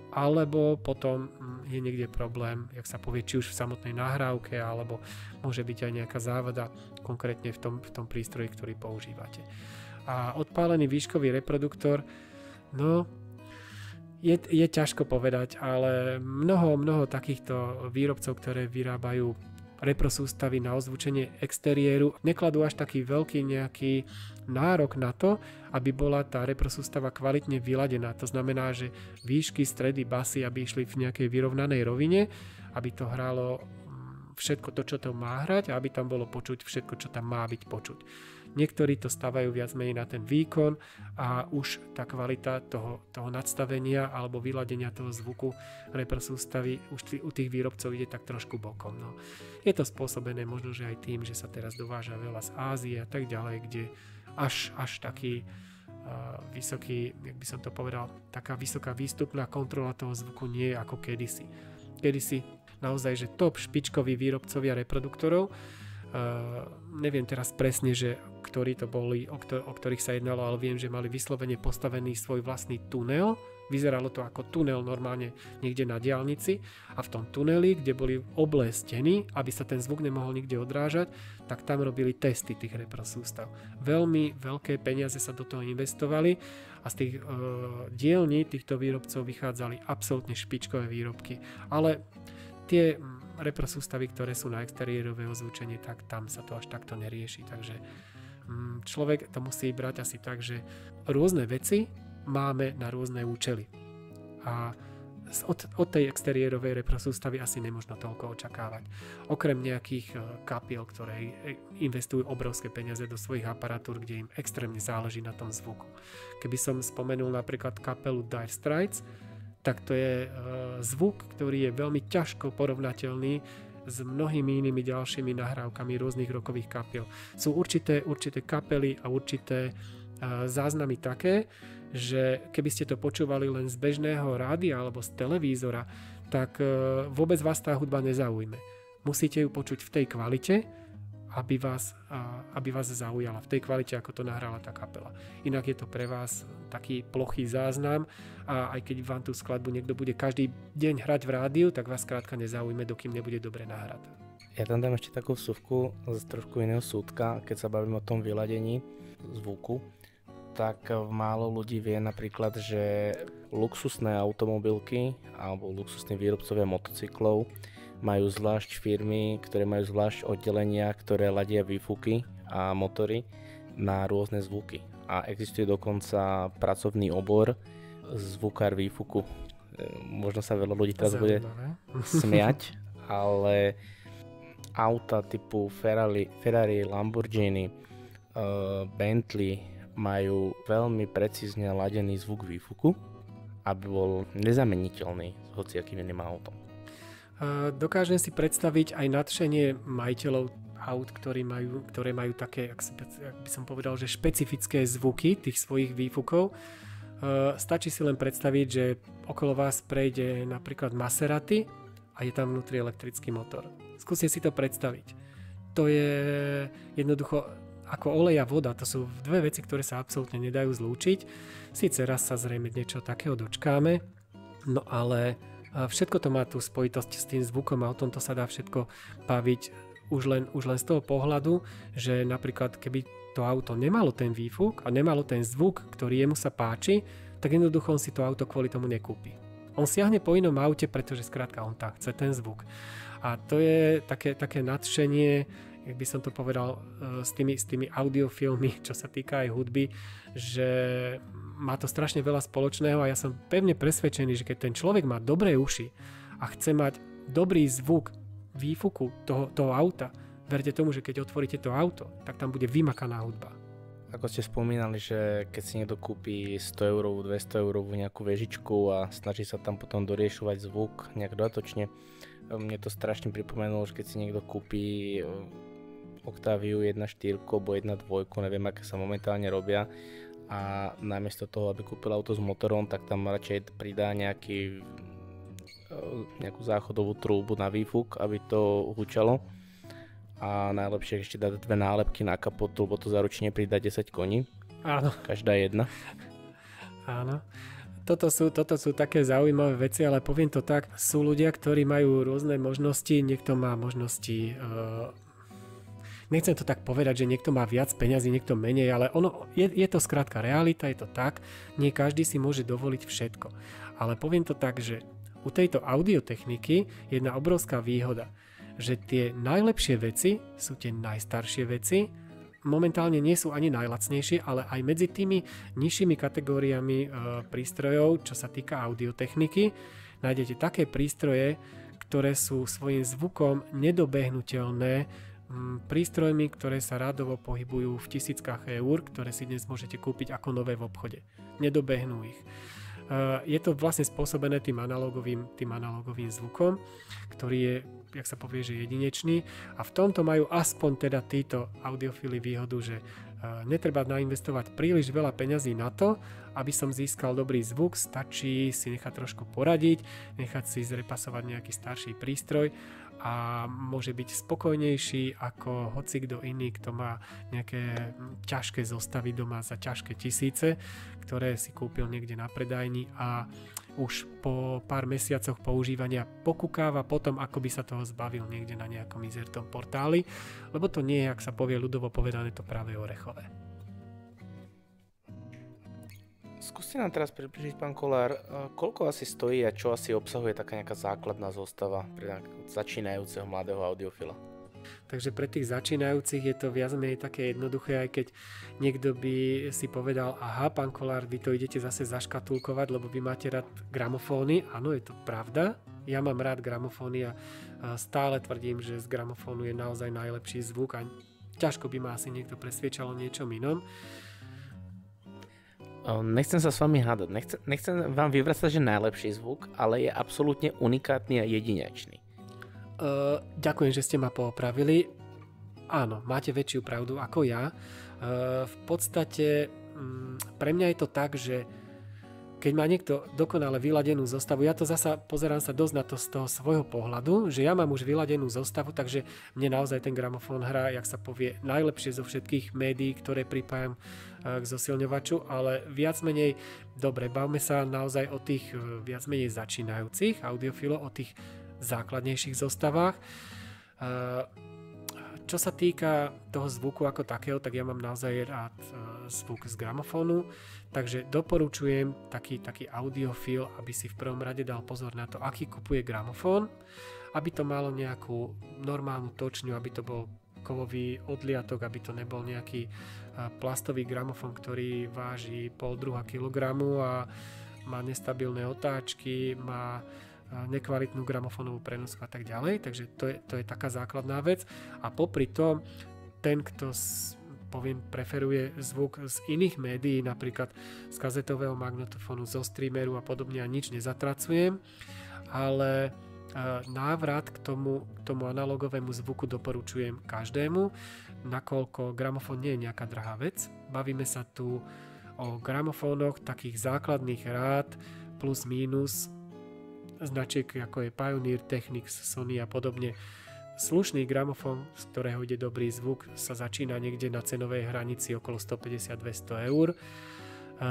alebo potom je niekde problém, jak sa povie, či už v samotnej nahrávke, alebo môže byť aj nejaká závada konkrétne v tom prístroji, ktorý používate. A odpálený výškový reproduktor, no je ťažko povedať, ale mnoho takýchto výrobcov, ktoré vyrábajú reprosústavy na ozvučenie exteriéru, nekladú až taký veľký nejaký nárok na to, aby bola tá reprosústava kvalitne vyladená. To znamená, že výšky, stredy, basy, aby išli v nejakej vyrovnanej rovine, aby to hralo v všetko to, čo to má hrať a aby tam bolo počuť všetko, čo tam má byť počuť. Niektorí to stavajú viac menej na ten výkon a už tá kvalita toho nadstavenia alebo vyladenia toho zvuku repro sústavy už u tých výrobcov ide tak trošku bokom. No. Je to spôsobené možno, že aj tým, že sa teraz dováža veľa z Ázie a tak ďalej, kde až taký vysoký, jak by som to povedal, taká vysoká výstupná kontrola toho zvuku nie je ako kedysi. Kedysi naozaj, že top špičkoví výrobcovia reproduktorov, neviem teraz presne, že ktorí to boli, o ktorých sa jednalo, ale viem, že mali vyslovene postavený svoj vlastný tunel. Vyzeralo to ako tunel normálne niekde na diaľnici a v tom tuneli, kde boli oblé steny, aby sa ten zvuk nemohol nikde odrážať, tak tam robili testy tých repro sústav. Veľmi veľké peniaze sa do toho investovali a z tých dielní týchto výrobcov vychádzali absolútne špičkové výrobky. Ale tie repro sústavy, ktoré sú na exteriérové ozvučenie, tak tam sa to až takto nerieši. Takže človek to musí brať asi tak, že rôzne veci máme na rôzne účely. A od tej exteriérovej repro sústavy asi nemožno toľko očakávať. Okrem nejakých kapiel, ktoré investujú obrovské peniaze do svojich aparatúr, kde im extrémne záleží na tom zvuku. Keby som spomenul napríklad kapelu Dire Straits, tak to je zvuk, ktorý je veľmi ťažko porovnateľný s mnohými inými ďalšími nahrávkami rôznych rockových kapiel. Sú určité kapely a určité záznamy také, že keby ste to počúvali len z bežného rádia alebo z televízora, tak vôbec vás tá hudba nezaujme. Musíte ju počuť v tej kvalite, aby vás zaujala, v tej kvalite, ako to nahrala tá kapela. Inak je to pre vás taký plochý záznam a aj keď vám tú skladbu niekto bude každý deň hrať v rádiu, tak vás skrátka nezaujme, dokým nebude dobre nahrať. Ja tam dám ešte takú vsuvku z trošku iného súdka, keď sa bavím o tom vyladení zvuku, tak málo ľudí vie napríklad, že luxusné automobilky alebo luxusní výrobcovia motocyklov majú zvlášť firmy, ktoré majú zvlášť oddelenia, ktoré ladia výfuky a motory na rôzne zvuky. A existuje dokonca pracovný obor zvukár výfuku. Možno sa veľa ľudí teraz bude smiať, ale auta typu Ferrari, Lamborghini, Bentley majú veľmi precízne ladený zvuk výfuku, aby bol nezameniteľný s hociakým iným autom. Dokážem si predstaviť aj nadšenie majiteľov aut, ktoré majú také, ak by som povedal, že špecifické zvuky tých svojich výfukov. Stačí si len predstaviť, že okolo vás prejde napríklad Maserati a je tam vnútri elektrický motor. Skúste si to predstaviť. To je jednoducho ako olej a voda. To sú dve veci, ktoré sa absolútne nedajú zlúčiť. Síce raz sa zrejme niečo takého dočkáme, no ale všetko to má tú spojitosť s tým zvukom a o tomto sa dá všetko baviť už len z toho pohľadu, že napríklad keby to auto nemalo ten výfuk a nemalo ten zvuk, ktorý jemu sa páči, tak jednoducho on si to auto kvôli tomu nekúpi. On siahne po inom aute, pretože skrátka on tak chce ten zvuk. A to je také nadšenie, jak by som to povedal, s tými audiofilmy, čo sa týka aj hudby, že má to strašne veľa spoločného a ja som pevne presvedčený, že keď ten človek má dobré uši a chce mať dobrý zvuk výfuku toho auta, verte tomu, že keď otvoríte to auto, tak tam bude vymakaná hudba. Ako ste spomínali, že keď si niekto kúpi 100 eurovú, 200 eurovú nejakú vežičku a snaží sa tam potom doriešovať zvuk nejak dodatočne, mne to strašne pripomenulo, že keď si niekto kúpi Octaviu 1.4 alebo 1.2, neviem aké sa momentálne robia, a namiesto toho, aby kúpil auto s motorom, tak tam radšej pridá nejakú záchodovú trúbu na výfuk, aby to hučalo. A najlepšie ešte dať 2 nálepky na kapotu, lebo to zaručne pridá 10 koní. Áno. Každá jedna. Áno. Toto sú také zaujímavé veci, ale poviem to tak, sú ľudia, ktorí majú rôzne možnosti, niekto má možnosti, nechcem to tak povedať, že niekto má viac peňazí, niekto menej, ale je to skrátka realita, je to tak, nie každý si môže dovoliť všetko. Ale poviem to tak, že u tejto audiotechniky je jedna obrovská výhoda, že tie najlepšie veci sú tie najstaršie veci, momentálne nie sú ani najlacnejšie, ale aj medzi tými nižšími kategóriami prístrojov, čo sa týka audiotechniky, nájdete také prístroje, ktoré sú svojím zvukom nedobehnuteľné prístrojmi, ktoré sa rádovo pohybujú v tisíckach eur, ktoré si dnes môžete kúpiť ako nové v obchode. Nedobehnú ich. Je to vlastne spôsobené tým analogovým zvukom, ktorý je, jak sa povie, že jedinečný, a v tomto majú aspoň teda títo audiofily výhodu, že netreba nainvestovať príliš veľa peňazí na to, aby som získal dobrý zvuk, stačí si nechať trošku poradiť, nechať si zrepasovať nejaký starší prístroj a môže byť spokojnejší ako hocikto iný, kto má nejaké ťažké zostavy doma za ťažké tisíce, ktoré si kúpil niekde na predajni a už po pár mesiacoch používania pokúkáva potom, ako by sa toho zbavil niekde na nejakom izertom portáli, lebo to nie je, ak sa povie ľudovo povedané, to práve orechové. Skúste nám teraz približiť, pán Kollár, koľko asi stojí a čo asi obsahuje taká nejaká základná zostava pre začínajúceho mladého audiofila? Takže pre tých začínajúcich je to viac menej také jednoduché, aj keď niekto by si povedal, aha, pán Kollár, vy to idete zase zaškatulkovať, lebo vy máte rád gramofóny. Áno, je to pravda. Ja mám rád gramofóny a stále tvrdím, že z gramofónu je naozaj najlepší zvuk a ťažko by ma asi niekto presviečal o niečom inom. Nechcem sa s vami hádať, nechcem vám vyvracať, že najlepší zvuk, ale je absolútne unikátny a jedinečný. Ďakujem, že ste ma poopravili. Áno, máte väčšiu pravdu ako ja. V podstate pre mňa je to tak, že keď má niekto dokonale vyladenú zostavu, ja to zasa pozerám sa dosť na to z toho svojho pohľadu, že ja mám už vyladenú zostavu, takže mne naozaj ten gramofón hrá, jak sa povie, najlepšie zo všetkých médií, ktoré pripájam k zosilňovaču, ale viac menej, dobre, bavme sa naozaj o tých viac menej začínajúcich audiofilov, o tých základnejších zostavách. Čo sa týka toho zvuku ako takého, tak ja mám naozaj rád zvuk z gramofónu, takže doporučujem taký audiofil, aby si v prvom rade dal pozor na to, aký kupuje gramofón, aby to malo nejakú normálnu točňu, aby to bol kovový odliatok, aby to nebol nejaký plastový gramofón, ktorý váži 0,5 kilogramu a má nestabilné otáčky, má nekvalitnú gramofónovú prenosku a tak ďalej, takže to je taká základná vec. A popri tom, ten, kto preferuje zvuk z iných médií, napríklad z kazetového magnetofónu, zo streameru a podobne, a nič nezatracujem, ale návrat k tomu analogovému zvuku doporučujem každému, nakoľko gramofón nie je nejaká drahá vec. Bavíme sa tu o gramofónoch takých základných rád plus mínus značiek ako je Pioneer, Technics, Sony a podobne. Slušný gramofón, z ktorého ide dobrý zvuk, sa začína niekde na cenovej hranici okolo 150-200 eur.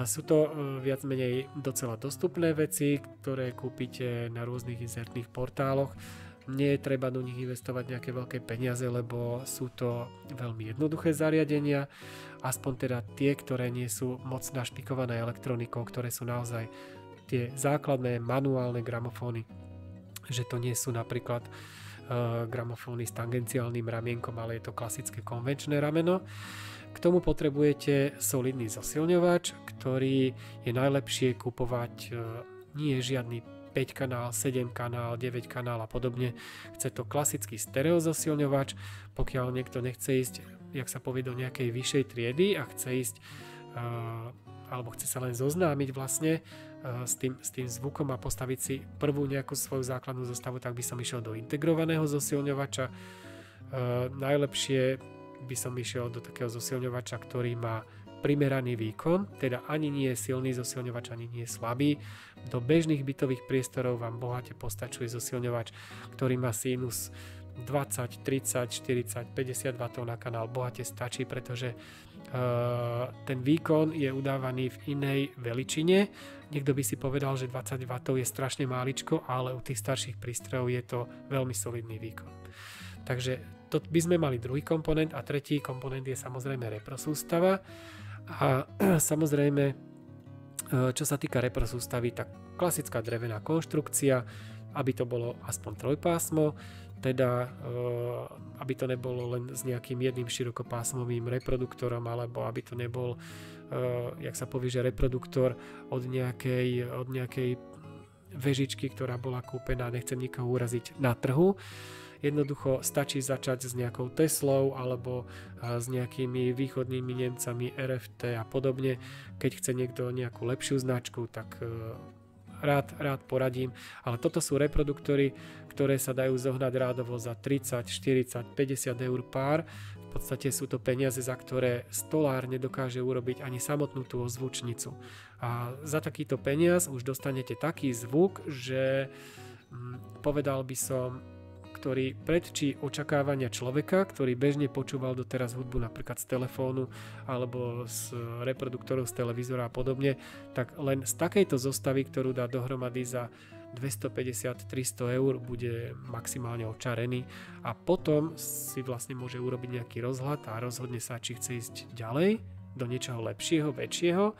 Sú to viac menej docela dostupné veci, ktoré kúpite na rôznych inzertných portáloch. Nie je treba do nich investovať nejaké veľké peniaze, lebo sú to veľmi jednoduché zariadenia, aspoň teda tie, ktoré nie sú moc našpikované elektronikou, ktoré sú naozaj tie základné manuálne gramofóny, že to nie sú napríklad gramofóny s tangenciálnym ramienkom, ale je to klasické konvenčné rameno. K tomu potrebujete solidný zosilňovač, ktorý je najlepšie kupovať, nie je žiadny 5 kanál, 7 kanál, 9 kanál a podobne. Chce to klasický stereo zosilňovač, pokiaľ niekto nechce ísť, jak sa povie, do nejakej vyššej triedy a chce ísť alebo chce sa len zoznámiť vlastne s tým zvukom a postaviť si prvú nejakú svoju základnú zostavu, tak by som išiel do integrovaného zosilňovača. Najlepšie by som išiel do takého zosilňovača, ktorý má primeraný výkon, teda ani nie je silný zosilňovač, ani nie je slabý. Do bežných bytových priestorov vám bohate postačuje zosilňovač, ktorý má sinus 20, 30, 40, 50 W na kanál. Bohate stačí, pretože ten výkon je udávaný v inej veličine. Niekto by si povedal, že 20 W je strašne máličko, ale u tých starších prístrojov je to veľmi solidný výkon. Takže to by sme mali druhý komponent a tretí komponent je samozrejme repro sústava. A samozrejme, čo sa týka repro sústavy, tak klasická drevená konštrukcia, aby to bolo aspoň trojpásmo, teda aby to nebolo len s nejakým jedným širokopásmovým reproduktorom, alebo aby to nebol, jak sa povie, že reproduktor od nejakej vežičky, ktorá bola kúpená, nechcem nikoho uraziť, na trhu. Jednoducho stačí začať s nejakou Teslou alebo s nejakými východnými Nemcami, RFT a podobne. Keď chce niekto nejakú lepšiu značku, tak rád poradím. Ale toto sú reproduktory, ktoré sa dajú zohnať rádovo za 30, 40, 50 eur pár. V podstate sú to peniaze, za ktoré stolár nedokáže urobiť ani samotnú tú ozvučnicu. A za takýto peniaz už dostanete taký zvuk, že povedal by som, ktorý predčí očakávania človeka, ktorý bežne počúval doteraz hudbu napríklad z telefónu alebo z reproduktorov z televízora a podobne, tak len z takejto zostavy, ktorú dá dohromady za 250-300 eur, bude maximálne očarený a potom si vlastne môže urobiť nejaký rozhľad a rozhodne sa, či chce ísť ďalej do niečoho lepšieho, väčšieho,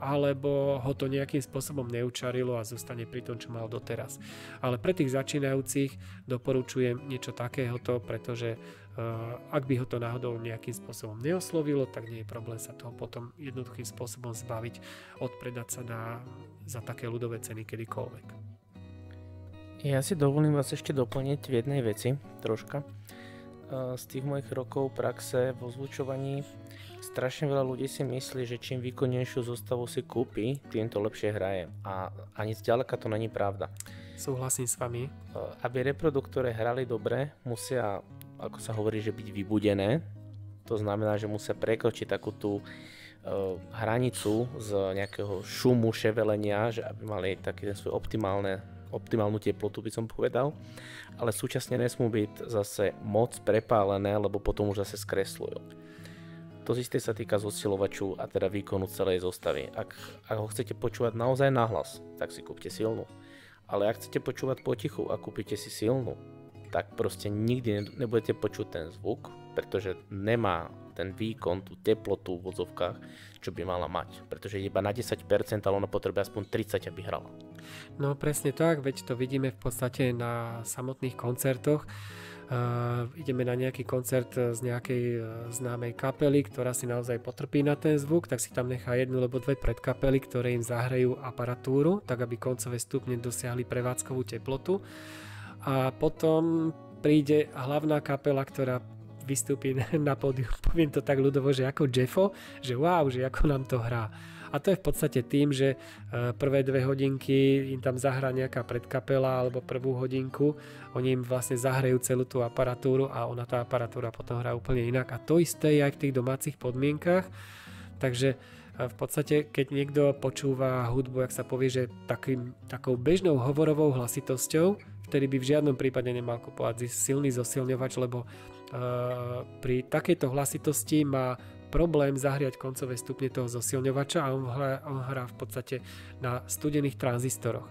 alebo ho to nejakým spôsobom neučarilo a zostane pri tom, čo mal doteraz. Ale pre tých začínajúcich doporučujem niečo takéhoto, pretože ak by ho to náhodou nejakým spôsobom neoslovilo, tak nie je problém sa toho potom jednoduchým spôsobom zbaviť, odpredať sa za také ľudové ceny kedykoľvek. Ja si dovolím vás ešte doplniť v jednej veci troška. Z tých mojich rokov praxe vo zvučovaní strašne veľa ľudí si myslí, že čím výkonnejšiu zostavu si kúpi, tým to lepšie hraje. A ani zďaleka to není pravda. Súhlasím s vami. Aby reproduktory hrali dobre, musia, ako sa hovorí, že byť vybudené. To znamená, že musia prekročiť takú tú hranicu z nejakého šumu, ševelenia, že aby mali taký ten svoj optimálnu teplotu, by som povedal, ale súčasne nesmú byť zase moc prepálené, lebo potom už zase skresľujú. To isté sa týka zosilovaču a teda výkonu celej zostavy. Ak ho chcete počúvať naozaj nahlas, tak si kúpte silnú. Ale ak chcete počúvať potichu a kúpite si silnú, tak proste nikdy nebudete počuť ten zvuk, pretože nemá ten výkon, tú teplotu v odzovkách, čo by mala mať. Pretože iba na 10%, ale ona potrebuje aspoň 30, aby hrala. No presne tak, veď to vidíme v podstate na samotných koncertoch. Ideme na nejaký koncert z nejakej známej kapely, ktorá si naozaj potrpí na ten zvuk, tak si tam nechá jednu alebo dve predkapely, ktoré im zahrejú aparatúru, tak aby koncové stupne dosiahli prevádzkovú teplotu. A potom príde hlavná kapela, ktorá vystúpi na pódiu, poviem to tak ľudovo, že ako Jeffo, že wow, že ako nám to hrá. A to je v podstate tým, že prvé 2 hodinky im tam zahrá nejaká predkapela alebo prvú hodinku, oni im vlastne zahrajú celú tú aparatúru a ona tá aparatúra potom hrá úplne inak. A to isté je aj v tých domácich podmienkach. Takže v podstate, keď niekto počúva hudbu, jak sa povie, že takou bežnou hovorovou hlasitosťou, vtedy by v žiadnom prípade nemal kupovať silný zosilňovač, lebo pri takejto hlasitosti má problém zahriať koncové stupne toho zosilňovača a on hrá v podstate na studených tranzistoroch.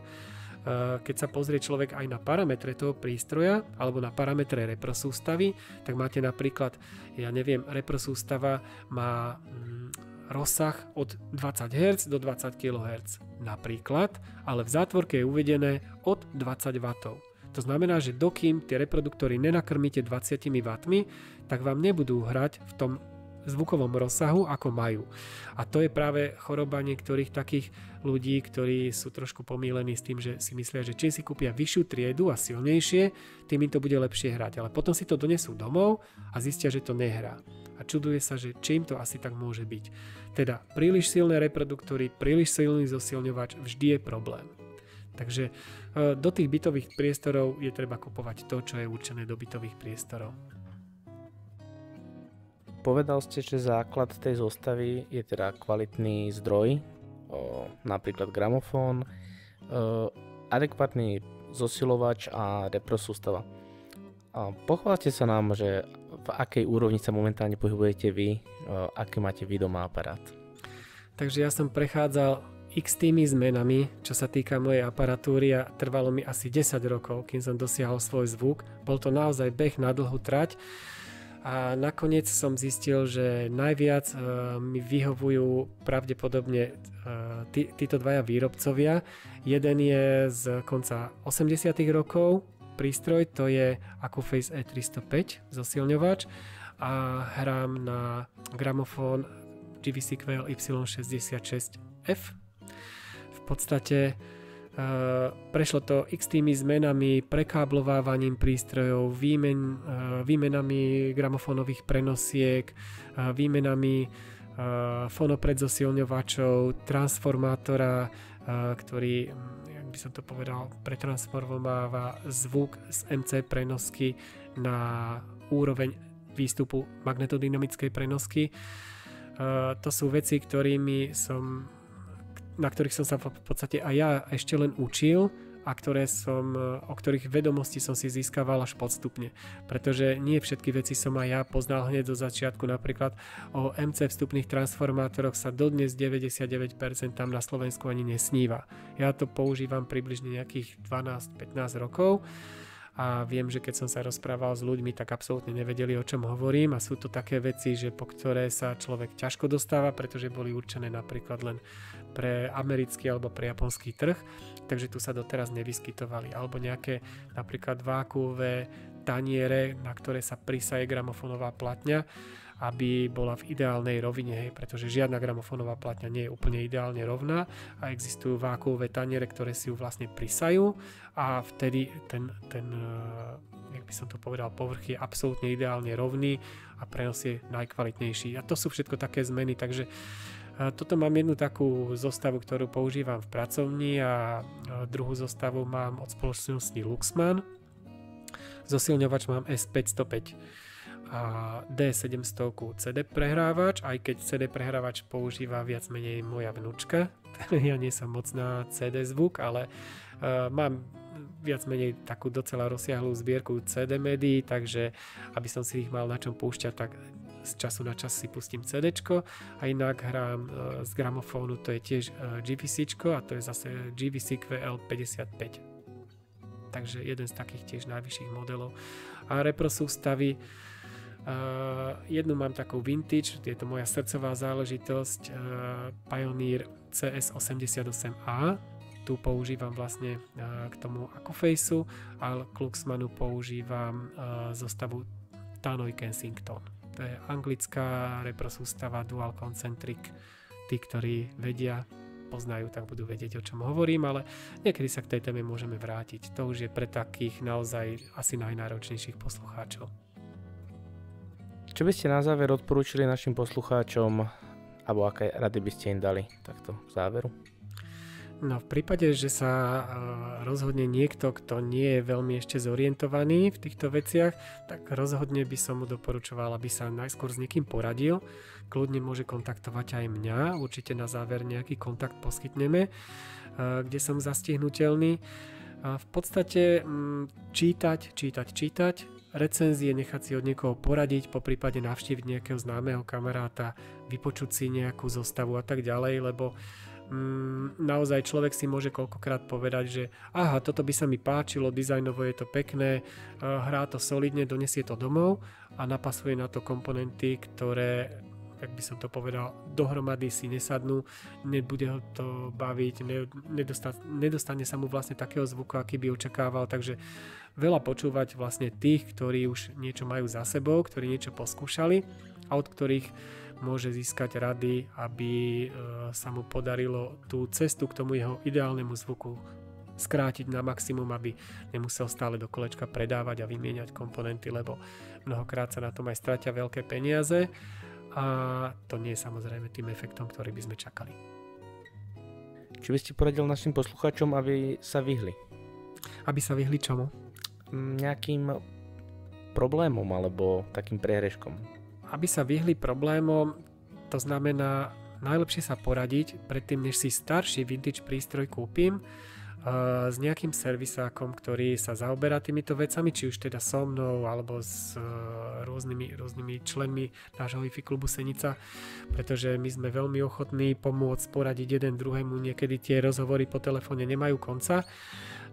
Keď sa pozrie človek aj na parametre toho prístroja alebo na parametre reprosústavy, tak máte napríklad, reprosústava má rozsah od 20 Hz do 20 kHz napríklad, ale v zátvorke je uvedené od 20 W. To znamená, že dokým tie reproduktory nenakrmíte 20 W, tak vám nebudú hrať v tom zvukovom rozsahu, ako majú. A to je práve choroba niektorých takých ľudí, ktorí sú trošku pomýlení s tým, že si myslia, že čím si kúpia vyššiu triedu a silnejšie, tým im to bude lepšie hrať. Ale potom si to donesú domov a zistia, že to nehrá. A čuduje sa, že čím to asi tak môže byť. Teda príliš silné reproduktory, príliš silný zosilňovač vždy je problém. Takže do tých bytových priestorov je treba kupovať to, čo je určené do bytových priestorov. Povedal ste, že základ tej zostavy je teda kvalitný zdroj, napríklad gramofón, adekvátny zosilovač a reprosústava. Pochváľte sa nám, že v akej úrovni sa momentálne pohybujete vy, aký máte vy doma aparát. Takže ja som prechádzal x tými zmenami, čo sa týka mojej aparatúry a trvalo mi asi 10 rokov, kým som dosiahol svoj zvuk. Bol to naozaj beh na dlhú trať. A nakoniec som zistil, že najviac mi vyhovujú pravdepodobne títo dvaja výrobcovia. Jeden je z konca 80 rokov prístroj, to je Acouphase E305 zosilňovač a hrám na gramofón GVC Quail Y66F. V podstate Prešlo to x tými zmenami, prekáblovávaním prístrojov, výmenami gramofónových prenosiek, výmenami fonopredzzosilňovačov, transformátora, ktorý, jak by som to povedal, pretransformováva zvuk z MC prenosky na úroveň výstupu magnetodynamickej prenosky. To sú veci, na ktorých som sa v podstate aj ja ešte len učil a o ktorých vedomosti som si získaval až postupne. Pretože nie všetky veci som aj ja poznal hneď do začiatku. Napríklad o MC vstupných transformátoroch sa dodnes 99% tam na Slovensku ani nesníva. Ja to používam približne nejakých 12-15 rokov a viem, že keď som sa rozprával s ľuďmi, tak absolútne nevedeli, o čom hovorím, a sú to také veci, že po ktoré sa človek ťažko dostáva, pretože boli určené napríklad len pre americký alebo pre japonský trh, takže tu sa doteraz nevyskytovali. Alebo nejaké napríklad vákuové taniere, na ktoré sa prisaje gramofónová platňa, aby bola v ideálnej rovine, pretože žiadna gramofónová platňa nie je úplne ideálne rovná a existujú vákuové taniere, ktoré si ju vlastne prisajú a vtedy ten jak by som to povedal, povrch je absolútne ideálne rovný a prenos je najkvalitnejší. A to sú všetko také zmeny, takže toto mám jednu takú zostavu, ktorú používam v pracovni, a druhú zostavu mám od spoločnosti Luxman. Zosilňovač mám S505 a D700 CD prehrávač, aj keď CD prehrávač používa viac menej moja vnúčka. Ja nie som moc na CD zvuk, ale mám viac menej takú docela rozsiahlú zbierku CD médií, takže aby som si ich mal na čom púšťať, tak z času na čas si pustím CDčko, a inak hrám z gramofónu, to je tiež GVCčko, a to je zase GVC QL55. Takže jeden z takých tiež najvyšších modelov. A repro sústavy, jednu mám takú vintage, je to moja srdcová záležitosť, Pioneer CS88A, tu používam vlastne k tomu Acufaceu, a k Luxmanu používam zostavu Tannoy Kensington. To je anglická repro sústava Dual Concentric. Tí, ktorí vedia, poznajú, tak budú vedieť, o čom hovorím, ale niekedy sa k tej téme môžeme vrátiť. To už je pre takých naozaj asi najnáročnejších poslucháčov. Čo by ste na záver odporúčili našim poslucháčom, alebo aké rady by ste im dali takto v záveru? No, v prípade, že sa rozhodne niekto, kto nie je veľmi ešte zorientovaný v týchto veciach, tak rozhodne by som mu doporučoval, aby sa najskôr s niekým poradil. Kľudne môže kontaktovať aj mňa, určite na záver nejaký kontakt poskytneme, kde som zastihnutelný. V podstate čítať, recenzie nechať si od niekoho poradiť, poprípade navštíviť nejakého známeho kamaráta, vypočuť si nejakú zostavu a tak ďalej, lebo naozaj človek si môže koľkokrát povedať, že aha, toto by sa mi páčilo, dizajnovo je to pekné, hrá to solidne, donesie to domov a napasuje na to komponenty, ktoré, jak by som to povedal, dohromady si nesadnú, nebude ho to baviť, nedostane sa mu vlastne takého zvuku, aký by očakával, takže veľa počúvať vlastne tých, ktorí už niečo majú za sebou, ktorí niečo poskúšali a od ktorých môže získať rady, aby sa mu podarilo tú cestu k tomu jeho ideálnemu zvuku skrátiť na maximum, aby nemusel stále do kolečka predávať a vymieňať komponenty, lebo mnohokrát sa na tom aj stratia veľké peniaze a to nie je samozrejme tým efektom, ktorý by sme čakali. Čo by ste poradil našim poslucháčom, aby sa vyhli? Aby sa vyhli čomu? Nejakým problémom alebo takým prehreškom. Aby sa vyhli problémom, to znamená najlepšie sa poradiť predtým, než si starší vintage prístroj kúpim, s nejakým servisákom, ktorý sa zaoberá týmito vecami, či už teda so mnou alebo s rôznymi členmi nášho hi-fi klubu Senica, pretože my sme veľmi ochotní pomôcť poradiť jeden druhému, niekedy tie rozhovory po telefóne nemajú konca.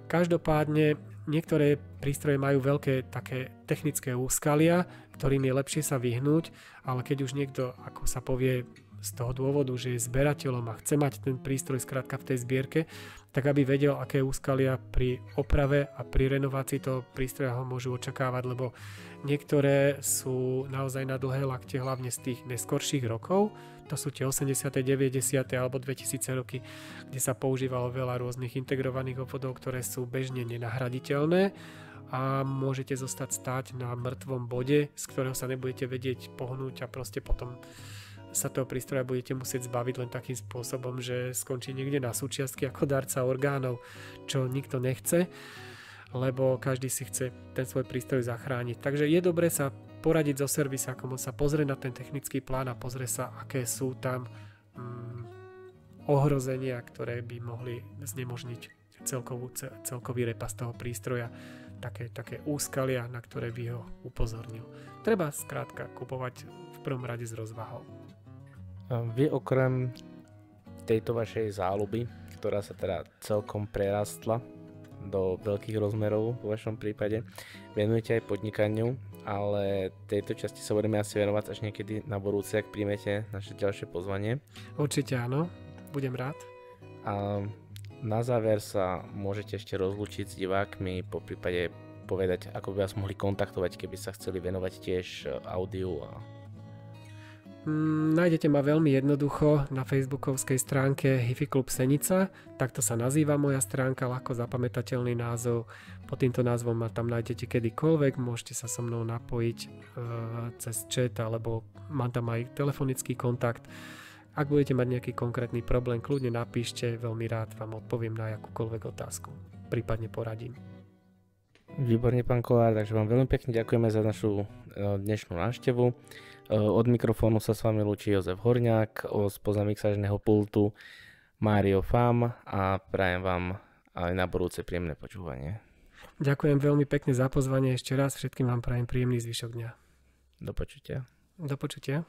Každopádne niektoré prístroje majú veľké také technické úskalia, ktorým je lepšie sa vyhnúť, ale keď už niekto, ako sa povie, z toho dôvodu, že je zberateľom a chce mať ten prístroj skrátka v tej zbierke, tak aby vedel, aké úskalia pri oprave a pri renovácii toho prístroja ho môžu očakávať, lebo niektoré sú naozaj na dlhé lakte, hlavne z tých neskorších rokov. To sú tie 80., 90. alebo 2000 roky, kde sa používalo veľa rôznych integrovaných obvodov, ktoré sú bežne nenahraditeľné a môžete zostať stáť na mŕtvom bode, z ktorého sa nebudete vedieť pohnúť a proste potom sa toho prístroja budete musieť zbaviť len takým spôsobom, že skončí niekde na súčiastky ako darca orgánov, čo nikto nechce, lebo každý si chce ten svoj prístroj zachrániť. Takže je dobré sa poradiť so servisákom, sa pozrie na ten technický plán a pozrie sa, aké sú tam ohrozenia, ktoré by mohli znemožniť celkový repas toho prístroja, také úskalia, na ktoré by ho upozornil. Treba skrátka kupovať v prvom rade s rozvahou. Vy okrem tejto vašej záľuby, ktorá sa teda celkom prerastla do veľkých rozmerov vo vašom prípade, venujete aj podnikaniu, ale tejto časti sa budeme asi venovať až niekedy na budúce, ak príjmete naše ďalšie pozvanie. Určite áno, budem rád. A na záver sa môžete ešte rozlúčiť s divákmi, po prípade povedať, ako by vás mohli kontaktovať, keby sa chceli venovať tiež audiu. Nájdete ma veľmi jednoducho na facebookovskej stránke Hi-Fi Klub Senica, takto sa nazýva moja stránka, ľahko zapamätateľný názov. Pod týmto názvom ma tam nájdete kedykoľvek, môžete sa so mnou napojiť cez chat, alebo mám tam aj telefonický kontakt. Ak budete mať nejaký konkrétny problém, kľudne napíšte, veľmi rád vám odpoviem na akúkoľvek otázku, prípadne poradím. Výborne, pán Kollár, takže vám veľmi pekne ďakujeme za našu dnešnú návštevu. Od mikrofónu sa s vami lúči Jozef Horňák, spoza mixážneho pultu Mário Fam a prajem vám aj na budúce príjemné počúvanie. Ďakujem veľmi pekne za pozvanie ešte raz, všetkým vám prajem príjemný zvyšok dňa. Do počutia. Do počutia.